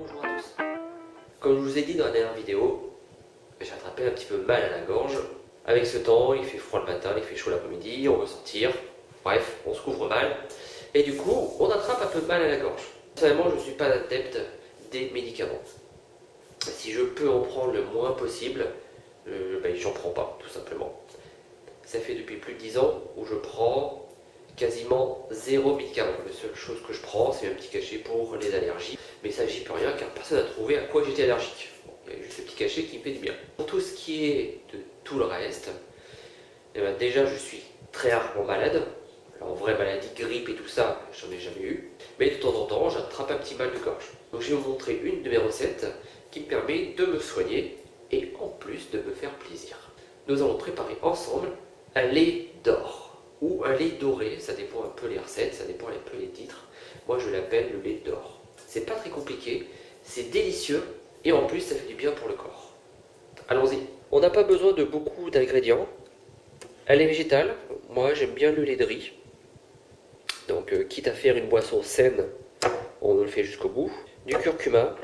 Bonjour à tous. Comme je vous ai dit dans la dernière vidéo, j'ai attrapé un petit peu mal à la gorge. Avec ce temps, il fait froid le matin, il fait chaud l'après-midi, on veut sortir. Bref, on se couvre mal. Et du coup, on attrape un peu mal à la gorge. Personnellement, je ne suis pas adepte des médicaments. Si je peux en prendre le moins possible, j'en prends pas, tout simplement. Ça fait depuis plus de 10 ans où je prends quasiment zéro médicament. La seule chose que je prends, c'est un petit cachet pour les allergies. Mais ça, j'y peux rien car personne n'a trouvé à quoi j'étais allergique. Bon, il y a juste ce petit cachet qui me fait du bien. Pour tout ce qui est de tout le reste, eh ben déjà, je suis très rarement malade. Alors, en vraie maladie, grippe et tout ça, j'en ai jamais eu. Mais de temps en temps, j'attrape un petit mal de gorge. Donc, je vais vous montrer une de mes recettes qui me permet de me soigner et en plus de me faire plaisir. Nous allons préparer ensemble un lait d'or ou un lait doré, ça dépend un peu les recettes, ça dépend un peu les titres. Moi je l'appelle le lait d'or. C'est pas très compliqué, c'est délicieux et en plus ça fait du bien pour le corps. Allons-y. On n'a pas besoin de beaucoup d'ingrédients. Un lait végétal, moi j'aime bien le lait de riz. Donc quitte à faire une boisson saine, on le fait jusqu'au bout. Du curcuma,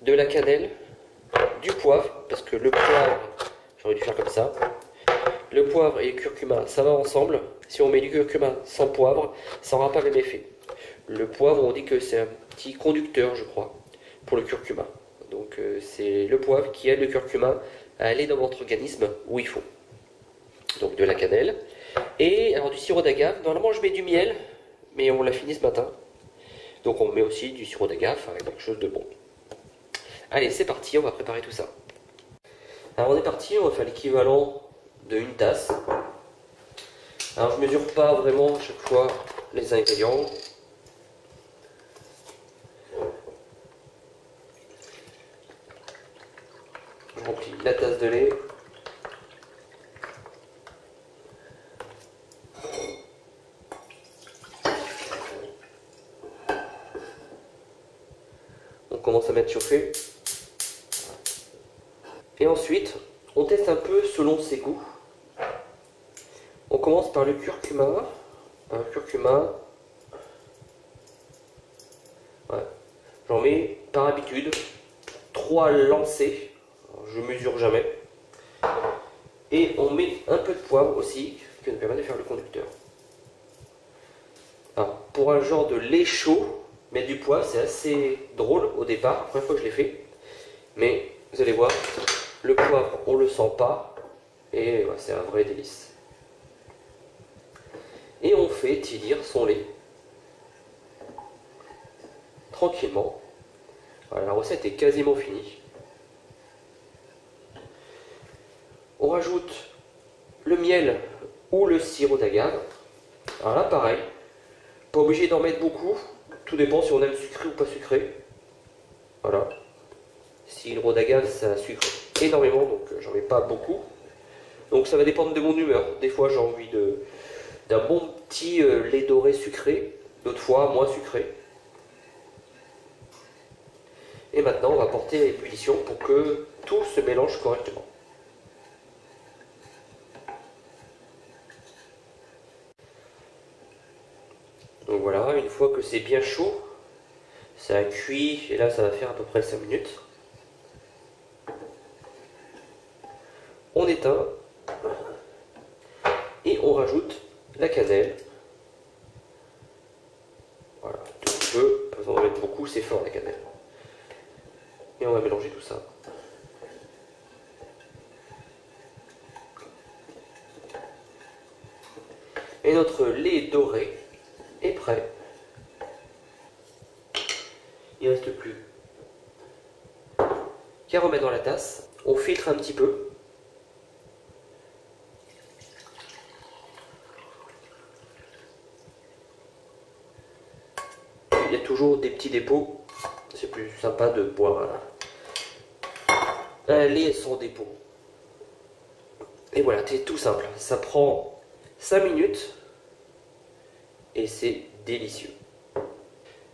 de la cannelle, du poivre, parce que le poivre, j'aurais dû faire comme ça. Le poivre et le curcuma, ça va ensemble. Si on met du curcuma sans poivre, ça n'aura pas le même effet. Le poivre, on dit que c'est un petit conducteur, je crois, pour le curcuma. Donc c'est le poivre qui aide le curcuma à aller dans votre organisme où il faut. Donc de la cannelle. Et alors du sirop d'agave, normalement je mets du miel, mais on l'a fini ce matin. Donc on met aussi du sirop d'agave, avec quelque chose de bon. Allez, c'est parti, on va préparer tout ça. Alors on est parti, on va faire l'équivalent de une tasse. Alors je mesure pas vraiment à chaque fois les ingrédients. Je remplis la tasse de lait. On commence à mettre chauffer. Et ensuite, on teste un peu selon ses goûts. On commence par le curcuma. Un curcuma. Ouais. J'en mets par habitude 3 lancers. Alors, je mesure jamais. Et on met un peu de poivre aussi, qui nous permet de faire le conducteur. Alors, pour un genre de lait chaud, mettre du poivre, c'est assez drôle au départ, la première fois que je l'ai fait. Mais vous allez voir, le poivre, on ne le sent pas. Et ouais, c'est un vrai délice. Et on fait tiédir son lait tranquillement. Voilà, la recette est quasiment finie. On rajoute le miel ou le sirop d'agave. Alors là pareil, pas obligé d'en mettre beaucoup, tout dépend si on aime sucré ou pas sucré. Voilà. Sirop d'agave ça sucre énormément, donc j'en mets pas beaucoup. Donc ça va dépendre de mon humeur. Des fois j'ai envie d'un bon petit lait doré sucré, d'autres fois moins sucré. Et maintenant on va porter à ébullition pour que tout se mélange correctement. Donc voilà, une fois que c'est bien chaud, ça a cuit et là ça va faire à peu près 5 minutes. On éteint et on rajoute la cannelle. Voilà, tout un peu, pas besoin d'en mettre beaucoup, c'est fort la cannelle. Et on va mélanger tout ça. Et notre lait doré est prêt. Il ne reste plus qu'à remettre dans la tasse. On filtre un petit peu. Il y a toujours des petits dépôts. C'est plus sympa de boire un lait sans dépôt. Et voilà, c'est tout simple. Ça prend 5 minutes et c'est délicieux.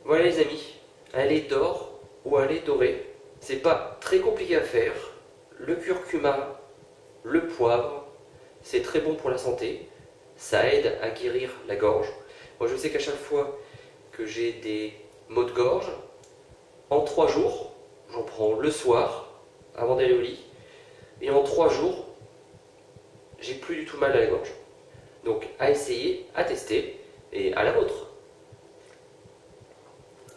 Voilà les amis, un lait d'or ou un lait doré. C'est pas très compliqué à faire. Le curcuma, le poivre, c'est très bon pour la santé. Ça aide à guérir la gorge. Moi je sais qu'à chaque fois que j'ai des maux de gorge, En 3 jours, j'en prends le soir, avant d'aller au lit, et en 3 jours, j'ai plus du tout mal à la gorge. Donc à essayer, à tester, et à la vôtre.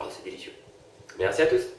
Oh, c'est délicieux. Merci à tous.